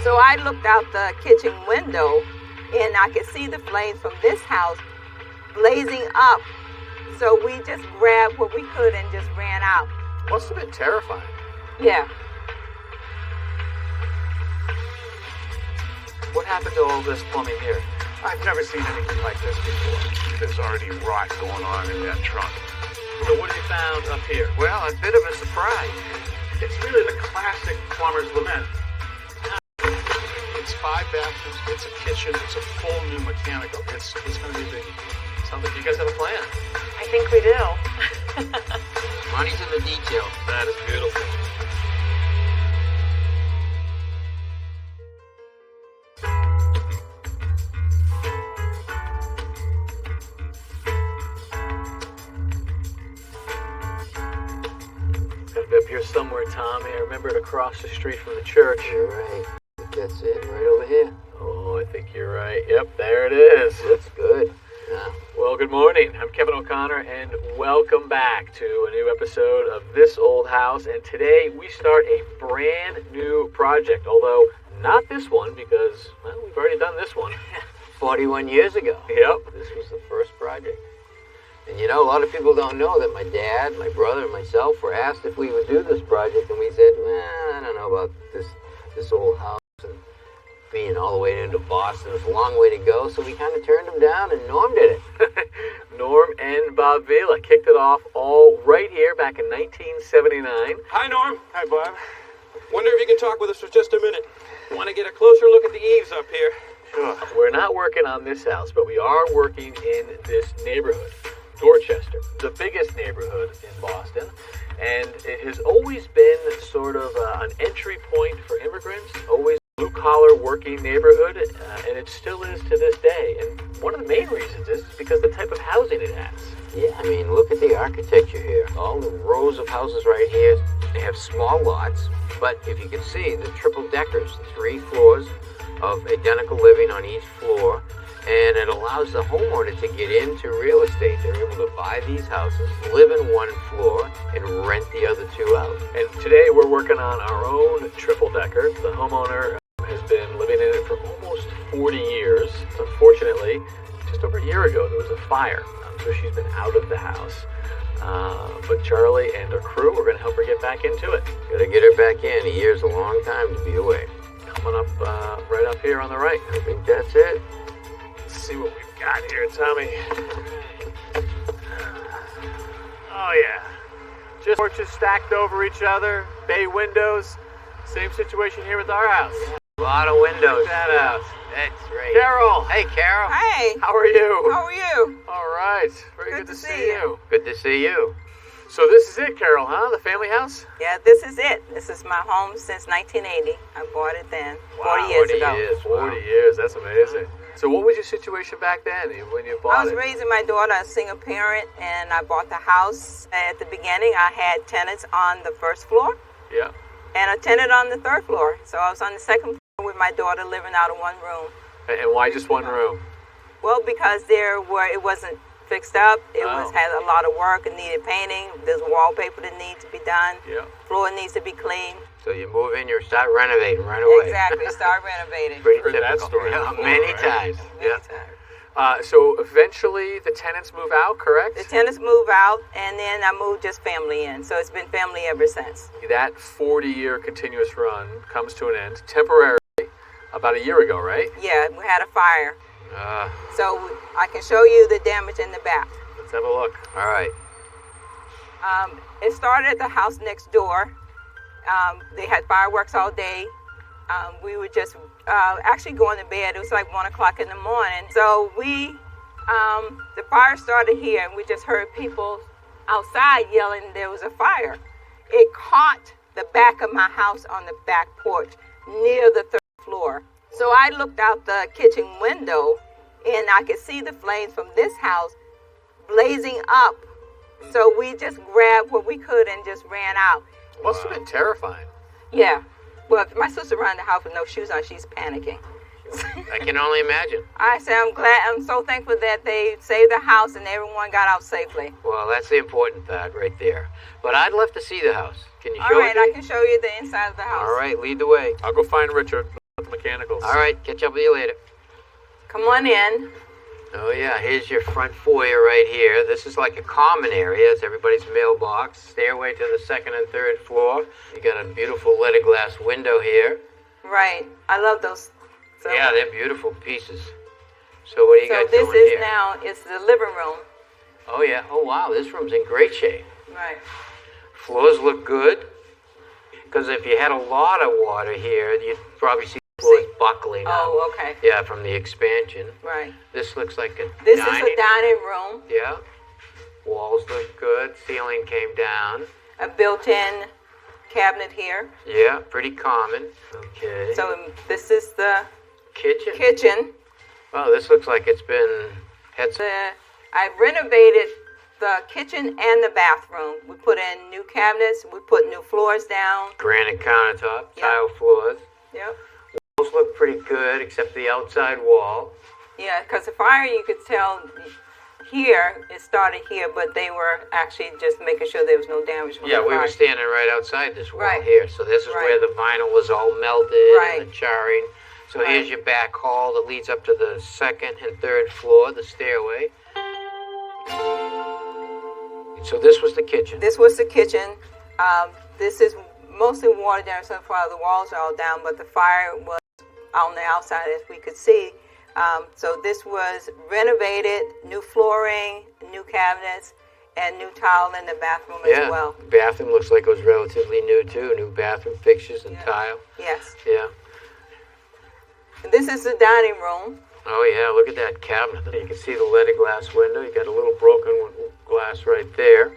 So I looked out the kitchen window and I could see the flames from this house blazing up. So we just grabbed what we could and just ran out. Must have been terrifying. Yeah. What happened to all this plumbing here? I've never seen anything like this before. There's already rot going on in that trunk. So what have you found up here? Well, a bit of a surprise. It's really the classic plumber's lament. It's 5 bathrooms, it's a kitchen, it's a full new mechanical. It's going to be big. Sounds like you guys have a plan. I think we do. Money's in the details. That is beautiful. Gotta be up here somewhere, Tommy. I remember it across the street from the church. You're right. That's it, right over here. Oh, I think you're right. Yep, there it is. That's good. Yeah. Well, good morning. I'm Kevin O'Connor, and welcome back to a new episode of This Old House. And today we start a brand new project, although not this one because, well, we've already done this one. 41 years ago. Yep. This was the first project. And you know, a lot of people don't know that my dad, my brother, and myself were asked if we would do this project, and we said, well, I don't know about this old house and being all the way into Boston. It's a long way to go, so we kind of turned them down, and Norm did it. Norm and Bob Vila kicked it off all right here back in 1979. Hi, Norm. Hi, Bob. Wonder if you can talk with us for just a minute. Want to get a closer look at the eaves up here? Sure. We're not working on this house, but we are working in this neighborhood, Dorchester, the biggest neighborhood in Boston. And it has always been sort of an entry point for immigrants, always blue-collar working neighborhood, and it still is to this day. And one of the main reasons is because the type of housing it has. Yeah, I mean, look at the architecture here. All the rows of houses right here, they have small lots, but if you can see, the triple deckers, 3 floors of identical living on each floor, and it allows the homeowner to get into real estate. They're able to buy these houses, live in one floor, and rent the other 2 out. And today we're working on our own triple decker. The homeowner has been living in it for almost 40 years. Unfortunately, just over a year ago there was a fire, so she's been out of the house. But Charlie and her crew are going to help her get back into it. Gotta get her back in. A year's a long time to be away. Coming up right up here on the right. I think that's it. Let's see what we've got here, Tommy. Oh yeah, just porches stacked over each other, bay windows. Same situation here with our house. A lot of windows. Check that out. That's right. Carol. Hey, Carol. Hey, How are you? how are you? All right. Very good to see you. Good to see you. So this is it, Carol, huh? The family house? Yeah, this is it. This is my home since 1980. I bought it then, 40 years ago. 40 years. That's amazing. So what was your situation back then when you bought I was it? raising my daughter, a single parent, and I bought the house. At the beginning, I had tenants on the first floor Yeah. and a tenant on the third floor. So I was on the second floor with my daughter living out of one room. And why just one room? Well, because it wasn't fixed up. It Oh. had a lot of work. It needed painting. There's wallpaper that needs to be done. Yeah. Floor needs to be cleaned. So you move in, you start renovating right away. Exactly. Start renovating. Pretty Heard that typical. story Yeah, before, many right? times. Many Yeah. times. So eventually the tenants move out, correct? The tenants move out, and then I moved just family in. So it's been family ever since. That 40-year continuous run comes to an end temporarily about a year ago, right? Yeah, we had a fire. Uh, So I can show you the damage in the back. Let's have a look. all right. It started at the house next door. They had fireworks all day. We were just actually going to bed. It was like 1 o'clock in the morning. So the fire started here, and we just heard people outside yelling there was a fire. It caught the back of my house on the back porch near the third floor. So I looked out the kitchen window, and I could see the flames from this house blazing up. So we just grabbed what we could and just ran out. Must have been terrifying. Yeah. Well, if my sister ran the house with no shoes on, she's panicking. I can only imagine. I say I'm so thankful that they saved the house and everyone got out safely. Well, that's the important part right there. But I'd love to see the house. Can you All show right, it to I me? can show you the inside of the house. All right, lead the way. I'll go find Richard, the mechanic. mechanicals. All right, catch up with you later. Come on in. Oh yeah, here's your front foyer right here. This is like a common area. It's everybody's mailbox. Stairway to the second and third floor. You got a beautiful leaded glass window here. Right. I love those. So, Yeah, they're beautiful pieces. So what do you so got this going is here? now is the living room. Oh yeah. Oh wow, this room's in great shape. Right. Floors look good. Because if you had a lot of water here, you'd probably see the floors buckling up. Oh, okay. Yeah, from the expansion. Right. This looks like a This dining. is a dining room. Yeah. Walls look good. Ceiling came down. A built-in cabinet here. Yeah, pretty common. Okay. So this is the kitchen. kitchen. Oh, this looks like it's been had some. I renovated the kitchen and the bathroom. We put in new cabinets. We put new floors down. Granite countertop, Yeah. tile floors. Yep. Walls look pretty good, except the outside wall. Yeah, because the fire, you could tell here, it started here, but they were actually just making sure there was no damage from Yeah, the we fire. were standing right outside this wall Right. here. So this is Right. where the vinyl was all melted Right. and the charring. So Right. here's your back hall that leads up to the second and third floor, the stairway. So this was the kitchen. This was the kitchen. This is mostly water down so far. The walls are all down, but the fire was on the outside, as we could see. So this was renovated, new flooring, new cabinets, and new tile in the bathroom as well. The bathroom looks like it was relatively new too. New bathroom fixtures and Yeah. tile. Yes. Yeah. And this is the dining room. Oh yeah, look at that cabinet. You can see the leaded glass window. You got a little broken glass right there.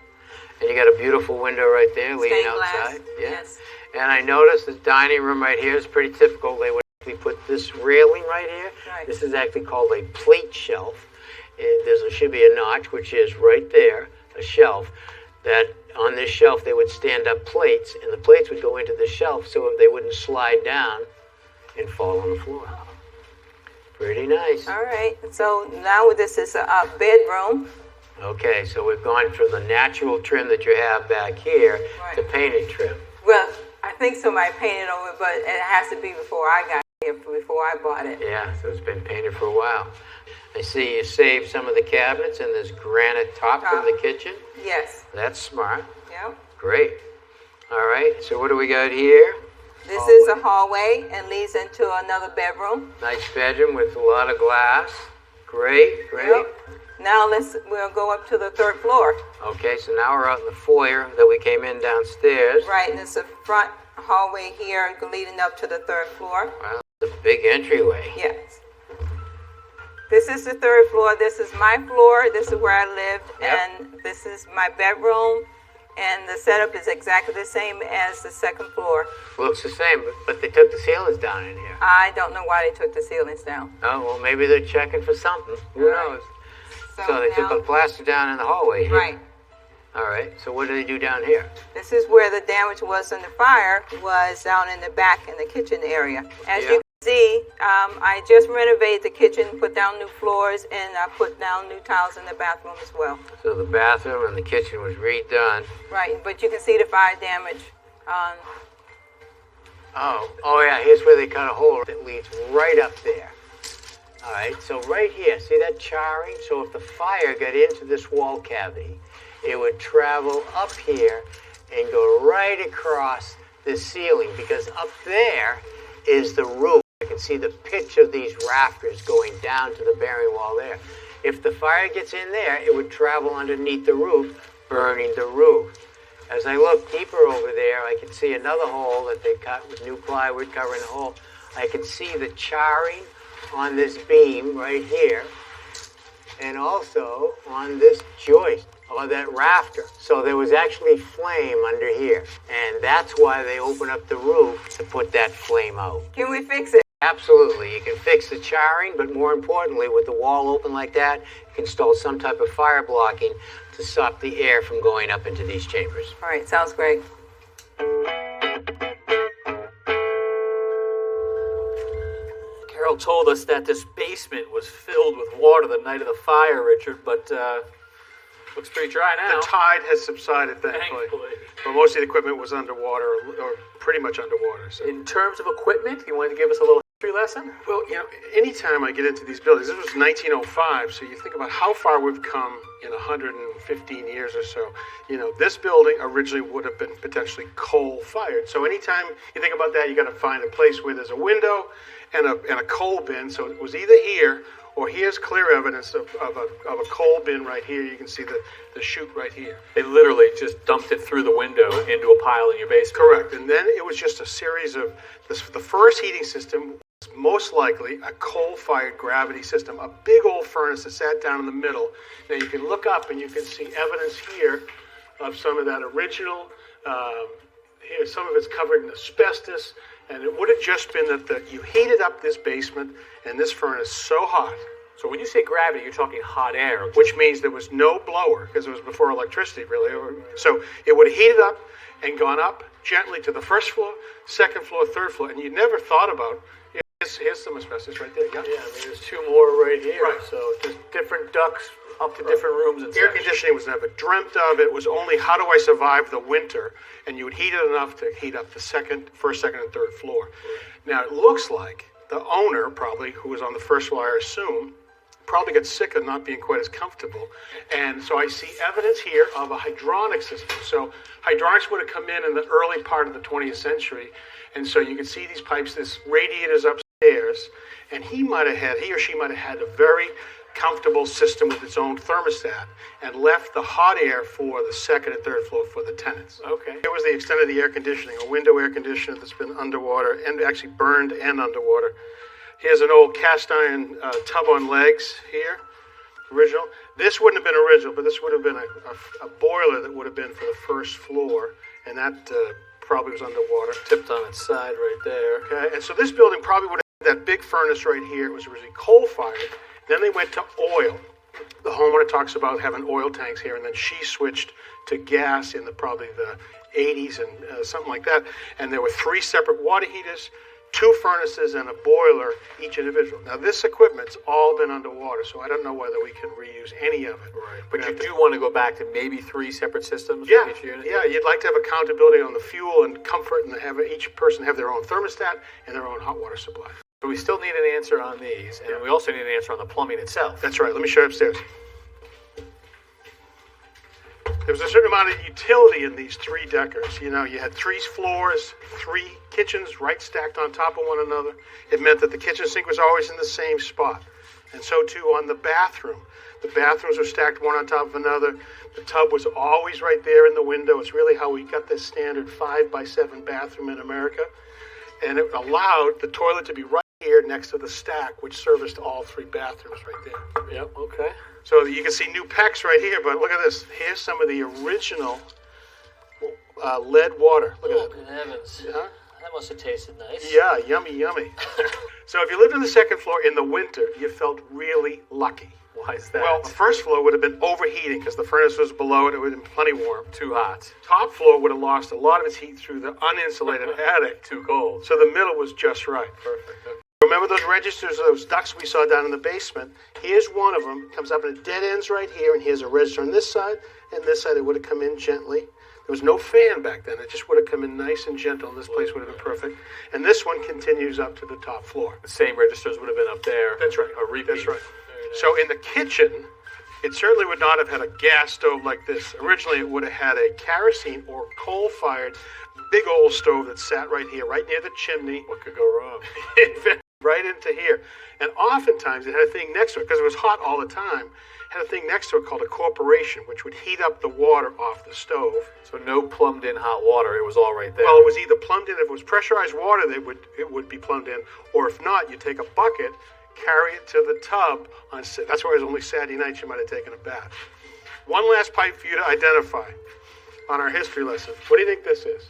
And you got a beautiful window right there leading Stained glass. outside. Yeah. Yes. And I noticed the dining room right here is pretty typical. They would actually put this railing right here. Right. This is actually called a plate shelf. And should be a notch, which is right there, a shelf. That on this shelf they would stand up plates, and the plates would go into the shelf so they wouldn't slide down and fall on the floor. Pretty nice. All right. So now this is a bedroom. Okay, so we've gone from the natural trim that you have back here to Right. painted trim. Well, I think somebody painted over it, but it has to be before I got here, before I bought it. Yeah, so it's been painted for a while. I see you saved some of the cabinets in this granite top from the kitchen. Yes. That's smart. Yep. Great. All right, so what do we got here? This is a hallway and leads into another bedroom. Nice bedroom with a lot of glass. Great, great. Yep. Now we'll go up to the third floor. Okay, so now we're out in the foyer that we came in downstairs. Right, and it's a front hallway here leading up to the third floor. Wow, it's a big entryway. Yes. This is the third floor. This is my floor. This is where I lived. Yep. And this is my bedroom. And the setup is exactly the same as the second floor. Looks the same, but they took the ceilings down in here. I don't know why they took the ceilings down. Oh, well, maybe they're checking for something. Who Right. knows? So they took the plaster down in the hallway here. Right. All right, so what do they do down here? This is where the damage was in the fire, was down in the back in the kitchen area. As you can see, I just renovated the kitchen, put down new floors, and I put down new tiles in the bathroom as well. So the bathroom and the kitchen was redone. Right, but you can see the fire damage. Oh yeah, here's where they cut a hole that leads right up there. All right, so right here, see that charring? So if the fire got into this wall cavity, it would travel up here and go right across the ceiling, because up there is the roof. You can see the pitch of these rafters going down to the bearing wall there. If the fire gets in there, it would travel underneath the roof, burning the roof. As I look deeper over there, I can see another hole that they cut with new plywood covering the hole. I can see the charring on this beam right here, and also on this joist, or that rafter. So there was actually flame under here, and that's why they opened up the roof to put that flame out. Can we fix it? Absolutely. You can fix the charring, but more importantly, with the wall open like that, you can install some type of fire blocking to stop the air from going up into these chambers. All right, sounds great. Carol told us that this basement was filled with water the night of the fire, Richard, but looks pretty dry now. The tide has subsided, thankfully. But most of the equipment was underwater, or pretty much underwater. So. In terms of equipment, you wanted to give us a little lesson? Well, anytime I get into these buildings, this was 1905, so you think about how far we've come in 115 years or so. This building originally would have been potentially coal-fired. So anytime you think about that, you got to find a place where there's a window and a coal bin. So it was either here or here's clear evidence of a coal bin right here. You can see the chute right here. They literally just dumped it through the window into a pile in your basement. Correct. And then it was just a series of the first heating system. Most likely a coal-fired gravity system, a big old furnace that sat down in the middle. Now you can look up and you can see evidence here of some of that original, here some of it's covered in asbestos, and it would have just been that you heated up this basement and this furnace so hot. So when you say gravity, you're talking hot air. Which means there was no blower, because it was before electricity, really. So it would have heated up and gone up gently to the first floor, second floor, third floor, and you never thought about. Here's some asbestos right there. Yeah, there's two more right here. Right. So just different ducts up to different rooms and air such. conditioning was never dreamt of. It was only how do I survive the winter, and you would heat it enough to heat up the first, second, and third floor. Now it looks like the owner, probably who was on the first floor, I assume, probably got sick of not being quite as comfortable. And so I see evidence here of a hydronic system. So hydronics would have come in the early part of the 20th century. And so you can see these pipes, this radiators upstairs, and he or she might have had a very comfortable system with its own thermostat and left the hot air for the second and third floor for the tenants. Okay. Here was the extent of the air conditioning, a window air conditioner that's been underwater and actually burned and underwater. Here's an old cast iron tub on legs here, original. This wouldn't have been original, but this would have been a boiler that would have been for the first floor, and that probably was underwater. Tipped on its side right there. Okay, and so this building probably would have that big furnace right here. It was originally coal-fired. Then they went to oil. The homeowner talks about having oil tanks here, and then she switched to gas in probably the 80s and something like that. And there were 3 separate water heaters, 2 furnaces, and a boiler, each individual. Now, this equipment's all been underwater, so I don't know whether we can reuse any of it. Right. But you do want to go back to maybe 3 separate systems for each unit? Yeah, you'd like to have accountability on the fuel and comfort, and have each person have their own thermostat and their own hot water supply. But we still need an answer on these, and we also need an answer on the plumbing itself. That's right. Let me show you upstairs. There was a certain amount of utility in these 3-deckers. You had 3 floors, 3 kitchens right stacked on top of one another. It meant that the kitchen sink was always in the same spot. And so too on the bathroom. The bathrooms were stacked one on top of another. The tub was always right there in the window. It's really how we got this standard 5x7 bathroom in America. And it allowed the toilet to be right here next to the stack, which serviced all 3 bathrooms right there. Yep, okay. So you can see new PEX right here, but look at this. Here's some of the original lead water. Look at that. Good heavens. Huh? That must have tasted nice. Yeah, yummy, yummy. So if you lived on the second floor in the winter, you felt really lucky. Why is that? Well, the first floor would have been overheating because the furnace was below it. It would have been plenty warm. Too hot. Top floor would have lost a lot of its heat through the uninsulated attic. Too cold. So the middle was just right. Perfect. Okay. Remember those registers, those ducts we saw down in the basement? Here's one of them. Comes up and it dead ends right here, and here's a register on this side, and this side it would have come in gently. There was no fan back then. It just would have come in nice and gentle, and this place would have been perfect. And this one continues up to the top floor. The same registers would have been up there. That's right. A repeat. That's right. Nice. So in the kitchen, it certainly would not have had a gas stove like this. Originally, it would have had a kerosene or coal-fired big old stove that sat right here, right near the chimney. What could go wrong? Right into here. And oftentimes it had a thing next to it, because it was hot all the time, it had a thing next to it called a corporation, which would heat up the water off the stove. So no plumbed in hot water, it was all right there. Well, it was either plumbed in. If it was pressurized water, it would be plumbed in. Or if not, you take a bucket, carry it to the tub. That's why it was only Saturday nights you might have taken a bath. One last pipe for you to identify on our history lesson. What do you think this is?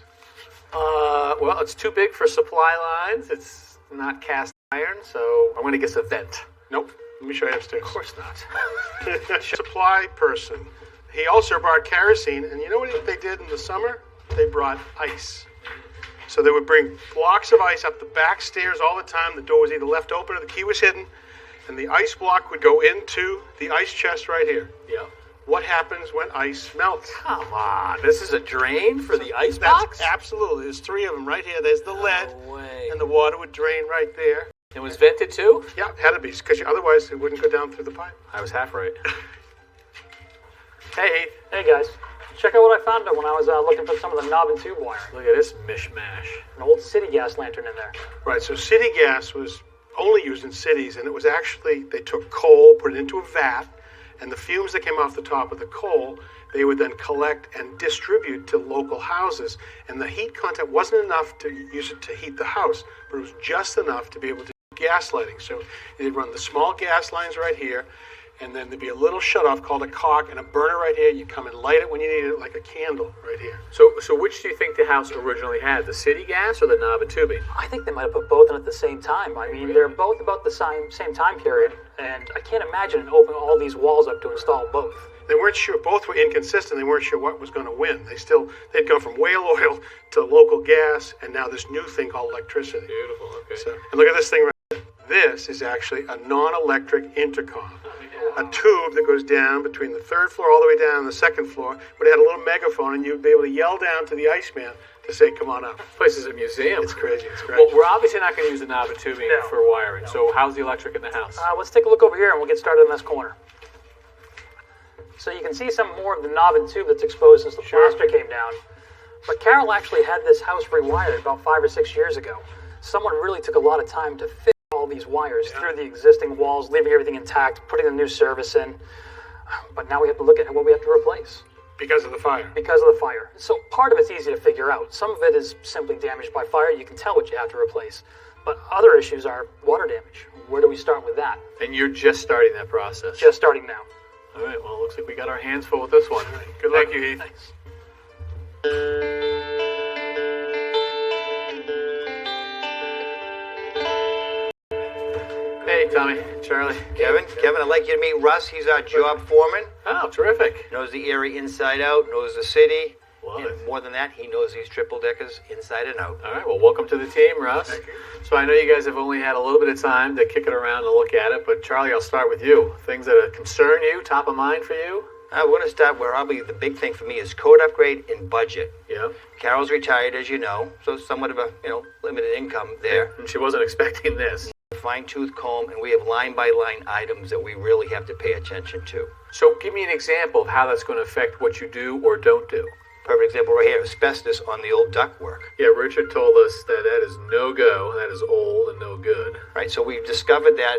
Well, it's too big for supply lines. It's not cast iron, so I'm going to guess a vent. Nope. Let me show you upstairs. Of course not. Supply person. He also brought kerosene, and you know what they did in the summer? They brought ice. So they would bring blocks of ice up the back stairs all the time. The door was either left open or the key was hidden, and the ice block would go into the ice chest right here. Yeah. What happens when ice melts? Come on. This is a drain for the ice box? Absolutely. There's 3 of them right here. There's the lead, No way. and the water would drain right there. And was vented too? Yeah, had to be, because otherwise it wouldn't go down through the pipe. I was half right. Hey, Heath. Hey guys, check out what I found when I was looking for some of the knob and tube wire. Look at this mishmash. An old city gas lantern in there. Right, so city gas was only used in cities, and it was actually, they took coal, put it into a vat, and the fumes that came off the top of the coal, they would then collect and distribute to local houses. And the heat content wasn't enough to use it to heat the house, but it was just enough to be able to do gas lighting. So they'd run the small gas lines right here, and then there'd be a little shutoff called a cock and a burner right here. You come and light it when you need it, like a candle right here. So which do you think the house originally had, the city gas or the knob and tubing? I think they might have put both in at the same time. I mean, they're both about the same time period, and I can't imagine opening all these walls up to install both. They weren't sure, both were inconsistent. They weren't sure what was going to win. They'd gone from whale oil to local gas, and now this new thing called electricity. Beautiful, okay. So, and look at this thing right here. This is actually a non-electric intercom. A tube that goes down between the third floor all the way down to the second floor, but it had a little megaphone, and you'd be able to yell down to the Iceman to say, come on up. This place is a museum. It's crazy, it's crazy. Well, we're obviously not going to use the knob and tubing No. for wiring, so how's the electric in the house? Let's take a look over here and we'll get started in this corner. So you can see some more of the knob and tube that's exposed since the plaster came down. But Carol actually had this house rewired about 5 or 6 years ago. Someone really took a lot of time to fit all these wires through the existing walls, leaving everything intact, putting the new service in. But now we have to look at what we have to replace. Because of the fire. Because of the fire. So part of it's easy to figure out. Some of it is simply damaged by fire. You can tell what you have to replace. But other issues are water damage. Where do we start with that? And you're just starting that process. Just starting now. All right, well, it looks like we got our hands full with this one. Good luck, you, Heath. Thanks. Hey, Tommy, Charlie. Kevin, I'd like you to meet Russ. He's our job foreman. Oh, terrific. Knows the area inside out, knows the city. Love And it. more than that, he knows these triple deckers inside and out. All right, well, welcome to the team, Russ. Thank you. So I know you guys have only had a little bit of time to kick it around and look at it, but Charlie, I'll start with you. Things that concern you, top of mind for you? I want to start where probably the big thing for me is code upgrade and budget. Yeah. Carol's retired, as you know, so somewhat of a limited income there. And she wasn't expecting this. Fine-tooth comb, and we have line-by-line items that we really have to pay attention to. So give me an example of how that's going to affect what you do or don't do. Perfect example right here, asbestos on the old ductwork. Yeah, Richard told us that is no-go, that is old and no good. Right, so we've discovered that,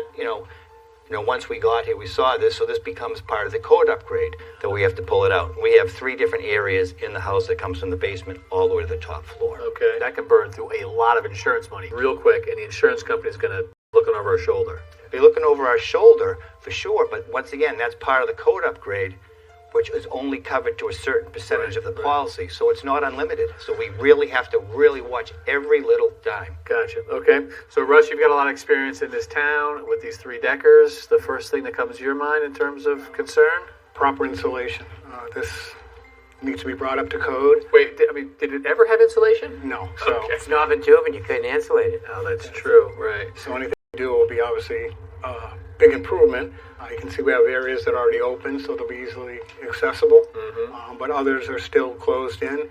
once we got here, we saw this, so this becomes part of the code upgrade that we have to pull it out. We have 3 different areas in the house that comes from the basement all the way to the top floor. Okay. That can burn through a lot of insurance money real quick, and the insurance company is going to looking over our shoulder. Be looking over our shoulder for sure, but once again, that's part of the code upgrade, which is only covered to a certain percentage of the policy, so it's not unlimited. So we really have to watch every little dime. Gotcha. Okay. So, Russ, you've got a lot of experience in this town with these 3 deckers. The first thing that comes to your mind in terms of concern? Proper insulation. This needs to be brought up to code. Wait, did it ever have insulation? No. So, Okay. It's knob and tube, and you couldn't insulate it. Oh, that's true. Right. so anything we do will be obviously a big improvement. You can see we have areas that are already open, so they'll be easily accessible. But others are still closed in,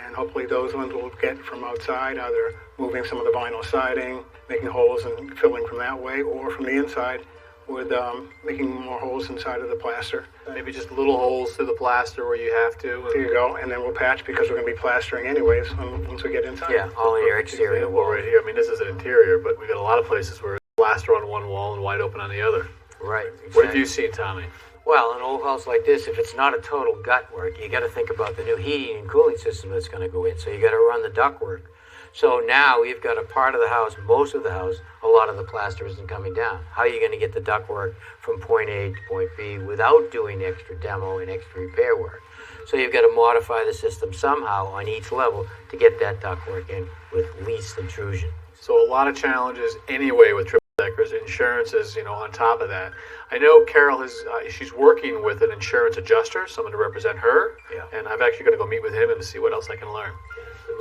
and hopefully those ones will get from outside, either moving some of the vinyl siding, making holes and filling from that way, or from the inside with making more holes inside of the plaster. Maybe just little holes through the plaster where you have to. There you go, and then we'll patch because we're going to be plastering anyways once we get inside. Yeah, all in your exterior Well, wall. right here. I mean, this is an interior, but we got a lot of places where it's plaster on one wall and wide open on the other. Right. What have you seen, Tommy? Well, an old house like this, if it's not a total gut work, you got to think about the new heating and cooling system that's going to go in. So you got to run the duct work. So now we've got a part of the house, most of the house, a lot of the plaster isn't coming down. How are you going to get the duct work from point A to point B without doing extra demo and extra repair work? So you've got to modify the system somehow on each level to get that duct work in with least intrusion. So a lot of challenges anyway with triple deckers. Insurance is, on top of that. I know Carol she's working with an insurance adjuster, someone to represent her. Yeah. And I'm actually going to go meet with him and see what else I can learn.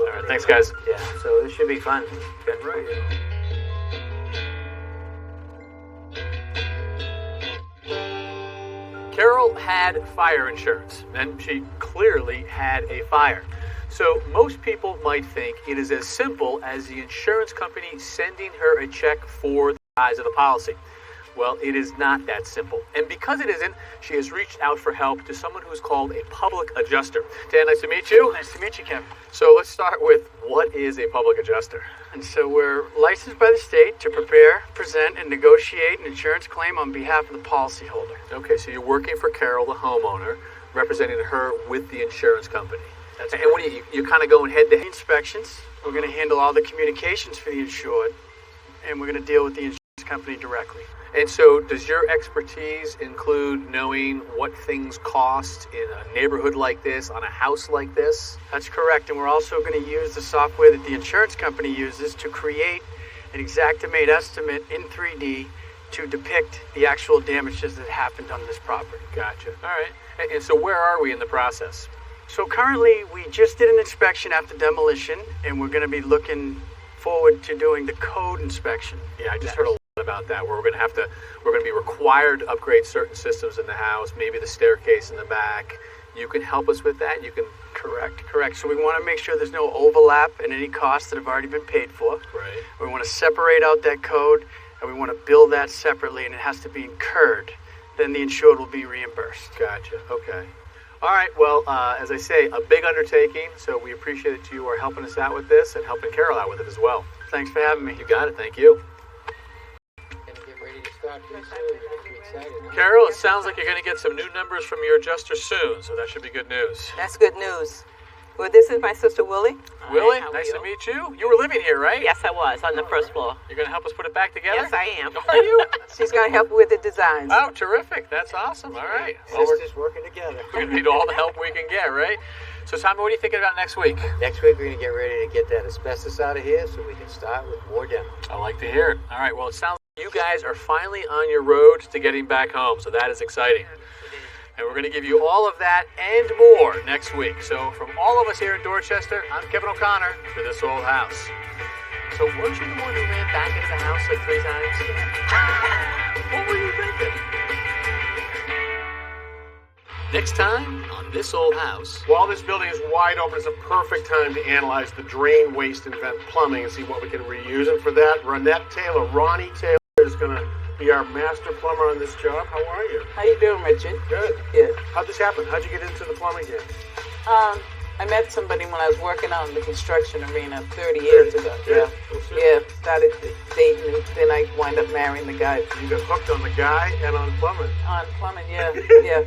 All right, thanks, guys. Yeah, so this should be fun. Good. Carol had fire insurance, and she clearly had a fire. So most people might think it is as simple as the insurance company sending her a check for the size of the policy. Well, it is not that simple. And because it isn't, she has reached out for help to someone who's called a public adjuster. Dan, nice to meet you. Nice to meet you, Kevin. So let's start with, what is a public adjuster? And so we're licensed by the state to prepare, present, and negotiate an insurance claim on behalf of the policyholder. Okay, so you're working for Carol, the homeowner, representing her with the insurance company. That's and what are you kind of going head to head? Inspections. We're going to handle all the communications for the insured, and we're going to deal with the insurance company directly. And so does your expertise include knowing what things cost in a neighborhood like this, on a house like this? That's correct, and we're also going to use the software that the insurance company uses to create an Xactimate estimate in 3D to depict the actual damages that happened on this property. Gotcha. All right. And so where are we in the process? So currently, we just did an inspection after demolition, and we're going to be looking forward to doing the code inspection. Yeah, I just heard a lot about that, where we're going to be required to upgrade certain systems in the house, maybe the staircase in the back. You can help us with that? You can. Correct. So we want to make sure there's no overlap in any costs that have already been paid for. Right. We want to separate out that code, and we want to bill that separately, and it has to be incurred. Then the insured will be reimbursed. Gotcha. Okay. All right. Well, as I say, a big undertaking, so we appreciate that you are helping us out with this and helping Carol out with it as well. Thanks for having me. You got it. Thank you. Carol, it sounds like you're going to get some new numbers from your adjuster soon, so that should be good news. That's good news. Well, this is my sister Willie. Willie, nice to meet you. You were living here, right? Yes, I was, on the first floor. You're going to help us put it back together? Yes, I am. Are you? She's going to help with the designs. Oh, terrific. That's awesome. All right. Well, Sisters working together. we're going to need all the help we can get, right? So, Tommy, what are you thinking about next week? Next week, we're going to get ready to get that asbestos out of here so we can start with more demo. I like to hear it. All right. Well, it sounds like you guys are finally on your road to getting back home, so that is exciting. And we're going to give you all of that and more next week. So from all of us here in Dorchester, I'm Kevin O'Connor for This Old House. So weren't you the one who ran back into the house like 3 times? What were you thinking? Next time on This Old House. While this building is wide open, it's a perfect time to analyze the drain, waste, and vent plumbing and see what we can reuse. And for that, Ronnie Taylor is going to be our master plumber on this job. How are you? How you doing, Richard? Good. Yeah. How'd this happen? How'd you get into the plumbing game? I met somebody when I was working out in the construction arena 30 years ago. Yeah. Started dating, and then I wound up marrying the guy. You got hooked on the guy and on plumbing. On plumbing, yeah.